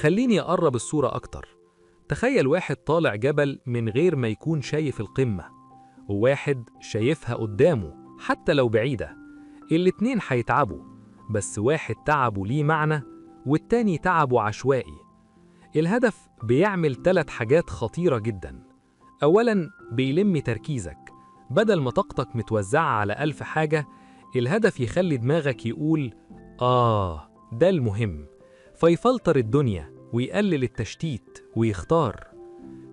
خليني أقرب الصورة أكتر. تخيل واحد طالع جبل من غير ما يكون شايف القمة، وواحد شايفها قدامه حتى لو بعيدة. الاتنين هيتعبوا، بس واحد تعبه ليه معنى والتاني تعبه عشوائي. الهدف بيعمل 3 حاجات خطيرة جدا. أولاً، بيلم تركيزك. بدل ما طاقتك متوزعة على 1000 حاجة، الهدف يخلي دماغك يقول ده المهم، فيفلتر الدنيا ويقلل التشتيت ويختار.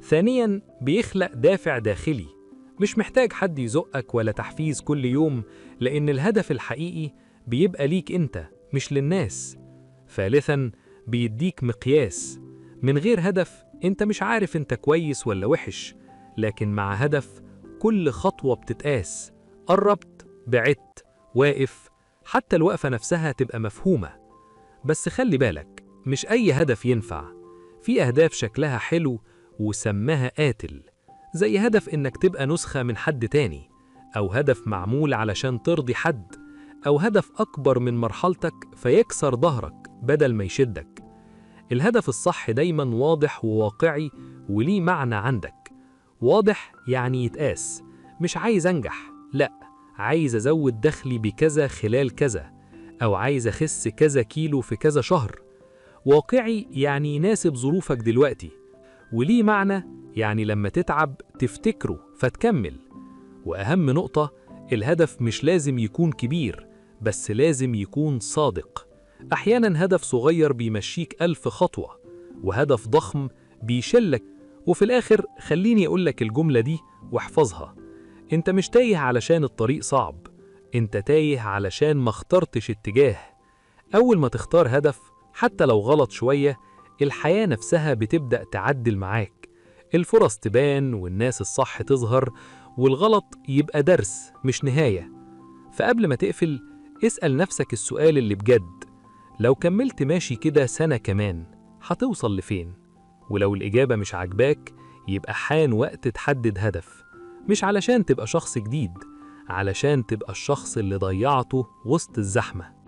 ثانياً، بيخلق دافع داخلي، مش محتاج حد يزقك ولا تحفيز كل يوم، لأن الهدف الحقيقي بيبقى ليك أنت مش للناس. ثالثاً، بيديك مقياس. من غير هدف أنت مش عارف أنت كويس ولا وحش، لكن مع هدف كل خطوة بتتقاس. قربت، بعدت، واقف، حتى الوقفة نفسها تبقى مفهومة. بس خلي بالك، مش أي هدف ينفع. في أهداف شكلها حلو وسماها قاتل، زي هدف إنك تبقى نسخة من حد تاني، أو هدف معمول علشان ترضي حد، أو هدف أكبر من مرحلتك فيكسر ظهرك بدل ما يشدك. الهدف الصح دايما واضح وواقعي وليه معنى عندك. واضح يعني يتقاس، مش عايز أنجح، لأ، عايز أزود دخلي بكذا خلال كذا، أو عايز أخس كذا كيلو في كذا شهر. واقعي يعني يناسب ظروفك دلوقتي، وليه معنى يعني لما تتعب تفتكره فتكمل. وأهم نقطة، الهدف مش لازم يكون كبير، بس لازم يكون صادق. أحياناً هدف صغير بيمشيك 1000 خطوة، وهدف ضخم بيشلك. وفي الآخر خليني أقولك الجملة دي واحفظها: أنت مش تايه علشان الطريق صعب، أنت تايه علشان ما اخترتش اتجاه. أول ما تختار هدف حتى لو غلط شوية، الحياة نفسها بتبدأ تعدل معاك. الفرص تبان والناس الصح تظهر، والغلط يبقى درس مش نهاية. فقبل ما تقفل، اسأل نفسك السؤال اللي بجد: لو كملت ماشي كده سنة كمان هتوصل لفين؟ ولو الإجابة مش عاجباك، يبقى حان وقت تحدد هدف، مش علشان تبقى شخص جديد، علشان تبقى الشخص اللي ضيعته وسط الزحمة.